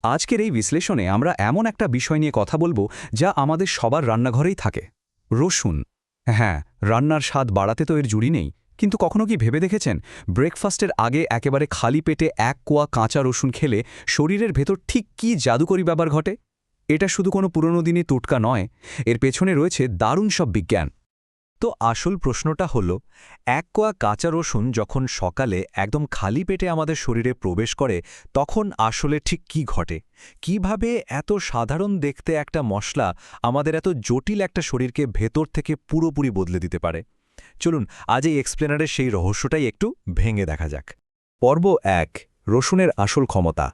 আজকের এই বিশ্লেষণে আমরা এমন একটা বিষয় নিয়ে কথা বলবো যা আমাদের সবার রান্নাঘরেই থাকে রসুন। হ্যাঁ, রান্নার স্বাদ বাড়াতে তো এর জুড়ি নেই, কিন্তু কখনো কি ভেবে দেখেছেন ব্রেকফাস্টের আগে একেবারে খালি পেটে এক কোয়া কাঁচা রসুন খেলে শরীরের ভেতর ঠিক কী জাদুকরী ব্যাপার ঘটে? এটা শুধু কোনো পুরনো দিনের টোটকা নয়, এর পেছনে রয়েছে দারুণ সব বিজ্ঞান। তো আসল প্রশ্নটা হলো, এক কোয়া কাঁচা রসুন যখন সকালে একদম খালি পেটে আমাদের শরীরে প্রবেশ করে তখন আসলে ঠিক কি ঘটে? কিভাবে এত সাধারণ দেখতে একটা মশলা আমাদের এত জটিল একটা শরীরকে ভেতর থেকে পুরোপুরি বদলে দিতে পারে? চলুন আজ এই এক্সপ্লেনারের সেই রহস্যটাই একটু ভেঙে দেখা যাক। পর্ব ১, রসুনের আসল ক্ষমতা।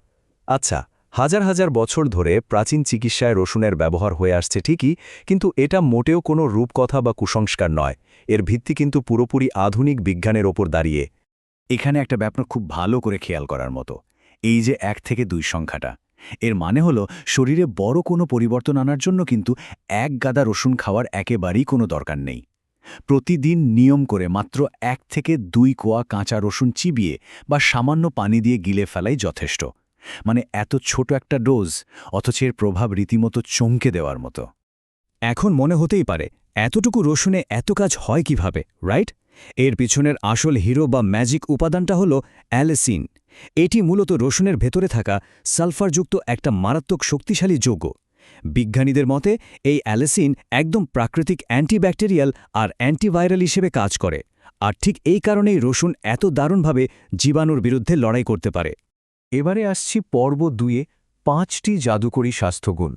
আচ্ছা, হাজার হাজার বছর ধরে প্রাচীন চিকিৎসায় রসুনের ব্যবহার হয়ে আসছে ঠিকই, কিন্তু এটা মোটেও কোনো রূপকথা বা কুসংস্কার নয়। এর ভিত্তি কিন্তু পুরোপুরি আধুনিক বিজ্ঞানের ওপর দাঁড়িয়ে। এখানে একটা ব্যাপার খুব ভালো করে খেয়াল করার মতো, এই যে ১ থেকে ২ সংখ্যাটা, এর মানে হলো শরীরে বড় কোনো পরিবর্তন আনার জন্য কিন্তু এক গাদা রসুন খাওয়ার একেবারেই কোনো দরকার নেই। প্রতিদিন নিয়ম করে মাত্র ১ থেকে ২ কোয়া কাঁচা রসুন চিবিয়ে বা সামান্য পানি দিয়ে গিলে ফেলাই যথেষ্ট। মানে এত ছোট একটা ডোজ, অথচ এর প্রভাব রীতিমতো চমকে দেওয়ার মতো। এখন মনে হতেই পারে এতটুকু রসুনে এত কাজ হয় কিভাবে, রাইট? এর পিছনের আসল হিরো বা ম্যাজিক উপাদানটা হলো অ্যালিসিন। এটি মূলত রসুনের ভেতরে থাকা সালফারযুক্ত একটা মারাত্মক শক্তিশালী যৌগ। বিজ্ঞানীদের মতে এই অ্যালিসিন একদম প্রাকৃতিক অ্যান্টিব্যাকটেরিয়াল আর অ্যান্টিভাইরাল হিসেবে কাজ করে, আর ঠিক এই কারণেই রসুন এত দারুণভাবে জীবাণুর বিরুদ্ধে লড়াই করতে পারে। এবারে আসছি পর্ব ২-এ, ৫টি জাদুকরী স্বাস্থ্যগুণ।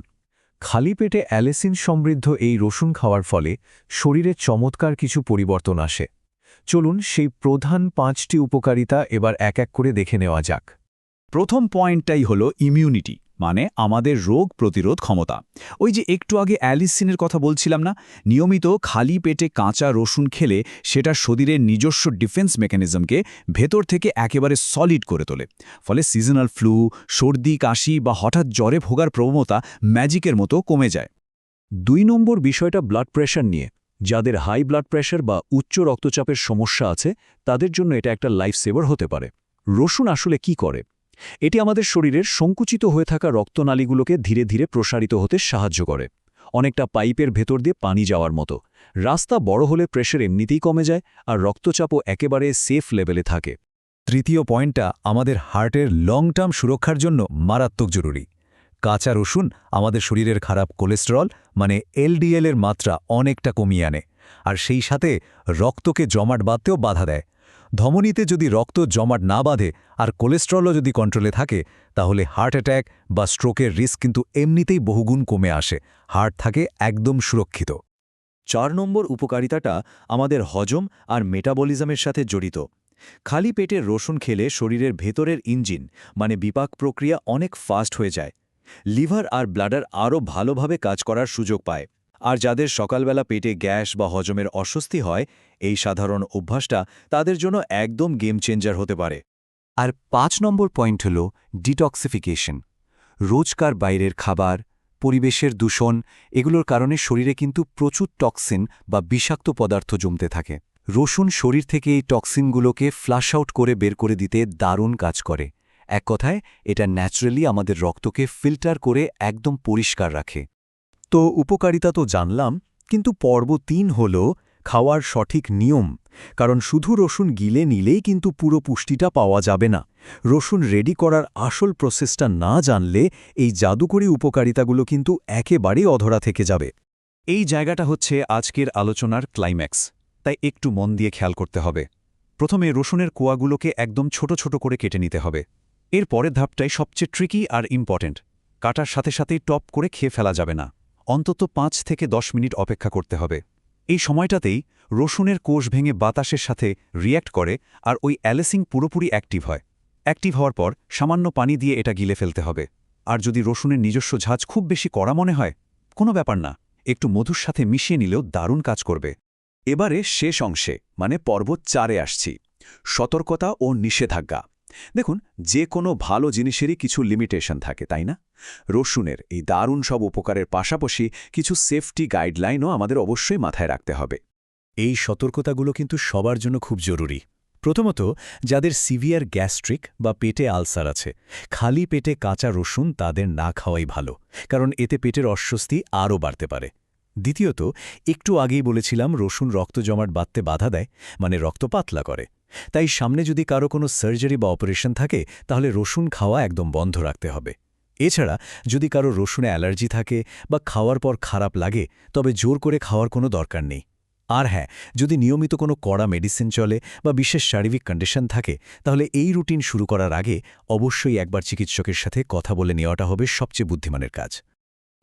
খালি পেটে অ্যালিসিন সমৃদ্ধ এই রসুন খাওয়ার ফলে শরীরে চমৎকার কিছু পরিবর্তন আসে। চলুন সেই প্রধান ৫টি উপকারিতা এবার এক এক করে দেখে নেওয়া যাক। প্রথম পয়েন্টটাই হলো ইমিউনিটি, মানে আমাদের রোগ প্রতিরোধ ক্ষমতা। ওই যে একটু আগে অ্যালিসিনের কথা বলছিলাম না, নিয়মিত খালি পেটে কাঁচা রসুন খেলে সেটা শরীরের নিজস্ব ডিফেন্স মেকানিজমকে ভেতর থেকে একেবারে সলিড করে তোলে। ফলে সিজনাল ফ্লু, সর্দি, কাশি বা হঠাৎ জ্বরে ভোগার প্রবণতা ম্যাজিকের মতো কমে যায়। ২ নম্বর বিষয়টা ব্লাড প্রেশার নিয়ে। যাদের হাই ব্লাড প্রেশার বা উচ্চ রক্তচাপের সমস্যা আছে তাদের জন্য এটা একটা লাইফ সেভার হতে পারে। রসুন আসলে কি করে? এটি আমাদের শরীরের সংকুচিত হয়ে থাকা রক্তনালীগুলোকে ধীরে ধীরে প্রসারিত হতে সাহায্য করে, অনেকটা পাইপের ভেতর দিয়ে পানি যাওয়ার মতো। রাস্তা বড় হলে প্রেশার এমনিতেই কমে যায় আর রক্তচাপও একেবারে সেফ লেভেলে থাকে। তৃতীয় পয়েন্টটা আমাদের হার্টের লং টার্ম সুরক্ষার জন্য মারাত্মক জরুরি। কাঁচা রসুন আমাদের শরীরের খারাপ কোলেস্টেরল মানে এলডিএল এর মাত্রা অনেকটা কমিয়ে আনে, আর সেই সাথে রক্তকে জমাট বাঁধতেও বাধা দেয়। ধমনীতে যদি রক্ত জমাট না বাঁধে আর কোলেস্টেরলও যদি কন্ট্রোলে থাকে, তাহলে হার্ট অ্যাট্যাক বা স্ট্রোকের রিস্ক কিন্তু এমনিতেই বহুগুণ কমে আসে। হার্ট থাকে একদম সুরক্ষিত। ৪ নম্বর উপকারিতাটা আমাদের হজম আর মেটাবলিজমের সাথে জড়িত। খালি পেটে রসুন খেলে শরীরের ভেতরের ইঞ্জিন মানে বিপাক প্রক্রিয়া অনেক ফাস্ট হয়ে যায়। লিভার আর ব্লাডার আরও ভালোভাবে কাজ করার সুযোগ পায়। আর যাদের সকালবেলা পেটে গ্যাস বা হজমের অস্বস্তি হয়, এই সাধারণ অভ্যাসটা তাদের জন্য একদম গেম চেঞ্জার হতে পারে। আর ৫ নম্বর পয়েন্ট হল ডিটক্সিফিকেশন। রোজকার বাইরের খাবার, পরিবেশের দূষণ, এগুলোর কারণে শরীরে কিন্তু প্রচুর টক্সিন বা বিষাক্ত পদার্থ জমতে থাকে। রসুন শরীর থেকে এই টক্সিনগুলোকে ফ্লাশ আউট করে বের করে দিতে দারুণ কাজ করে। এক কথায় এটা ন্যাচারালি আমাদের রক্তকে ফিল্টার করে একদম পরিষ্কার রাখে। তো উপকারিতা তো জানলাম, কিন্তু পর্ব ৩ হল খাওয়ার সঠিক নিয়ম। কারণ শুধু রসুন গিলে নিলেই কিন্তু পুরো পুষ্টিটা পাওয়া যাবে না। রসুন রেডি করার আসল প্রসেসটা না জানলে এই জাদুকরী উপকারিতাগুলো কিন্তু একেবারেই অধরা থেকে যাবে। এই জায়গাটা হচ্ছে আজকের আলোচনার ক্লাইম্যাক্স, তাই একটু মন দিয়ে খেয়াল করতে হবে। প্রথমে রসুনের কোয়াগুলোকে একদম ছোট ছোট করে কেটে নিতে হবে। এর পরের ধাপটাই সবচেয়ে ট্রিকি আর ইম্পর্ট্যান্ট। কাটার সাথে সাথেই টপ করে খেয়ে ফেলা যাবে না, অন্তত ৫ থেকে ১০ মিনিট অপেক্ষা করতে হবে। এই সময়টাতেই রসুনের কোষ ভেঙে বাতাসের সাথে রিয়্যাক্ট করে আর ওই অ্যালিসিন পুরোপুরি অ্যাক্টিভ হয়। অ্যাক্টিভ হওয়ার পর সামান্য পানি দিয়ে এটা গিলে ফেলতে হবে। আর যদি রসুনের নিজস্ব ঝাঁজ খুব বেশি কড়া মনে হয়, কোনো ব্যাপার না, একটু মধুর সাথে মিশিয়ে নিলেও দারুণ কাজ করবে। এবারে শেষ অংশে মানে পর্ব ৪-এ আসছি, সতর্কতা ও নিষেধাজ্ঞা। দেখুন, যে কোনো ভালো জিনিসেরই কিছু লিমিটেশন থাকে, তাই না? রসুনের এই দারুণ সব উপকারের পাশাপাশি কিছু সেফটি গাইডলাইনও আমাদের অবশ্যই মাথায় রাখতে হবে। এই সতর্কতাগুলো কিন্তু সবার জন্য খুব জরুরি। প্রথমত, যাদের সিভিয়ার গ্যাস্ট্রিক বা পেটে আলসার আছে, খালি পেটে কাঁচা রসুন তাদের না খাওয়াই ভালো, কারণ এতে পেটের অস্বস্তি আরও বাড়তে পারে। দ্বিতীয়ত, একটু আগেই বলেছিলাম রসুন রক্ত জমাট বাঁধতে বাধা দেয়, মানে রক্ত পাতলা করে। তাই সামনে যদি কারো কোনো সার্জারি বা অপারেশন থাকে, তাহলে রসুন খাওয়া একদম বন্ধ রাখতে হবে। এছাড়া যদি কারো রসুনে অ্যালার্জি থাকে বা খাওয়ার পর খারাপ লাগে, তবে জোর করে খাওয়ার কোনো দরকার নেই। আর হ্যাঁ, যদি নিয়মিত কোনো কড়া মেডিসিন চলে বা বিশেষ শারীরিক কন্ডিশন থাকে, তাহলে এই রুটিন শুরু করার আগে অবশ্যই একবার চিকিৎসকের সাথে কথা বলে নেওয়াটা হবে সবচেয়ে বুদ্ধিমানের কাজ।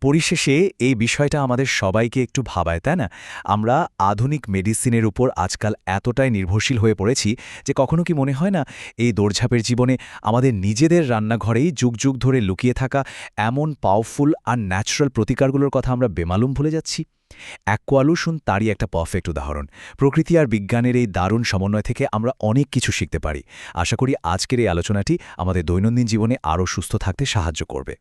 পরিশেষে এই বিষয়টা আমাদের সবাইকে একটু ভাবায়, তাই না? আমরা আধুনিক মেডিসিনের উপর আজকাল এতটাই নির্ভরশীল হয়ে পড়েছি যে কখনো কি মনে হয় না এই দৌড়ঝাঁপের জীবনে আমাদের নিজেদের রান্নাঘরেই যুগ যুগ ধরে লুকিয়ে থাকা এমন পাওয়ারফুল আর ন্যাচারাল প্রতিকারগুলোর কথা আমরা বেমালুম ভুলে যাচ্ছি? অ্যাকোয়ালুশন তারই একটা পারফেক্ট উদাহরণ। প্রকৃতি আর বিজ্ঞানের এই দারুণ সমন্বয় থেকে আমরা অনেক কিছু শিখতে পারি। আশা করি আজকের এই আলোচনাটি আমাদের দৈনন্দিন জীবনে আরও সুস্থ থাকতে সাহায্য করবে।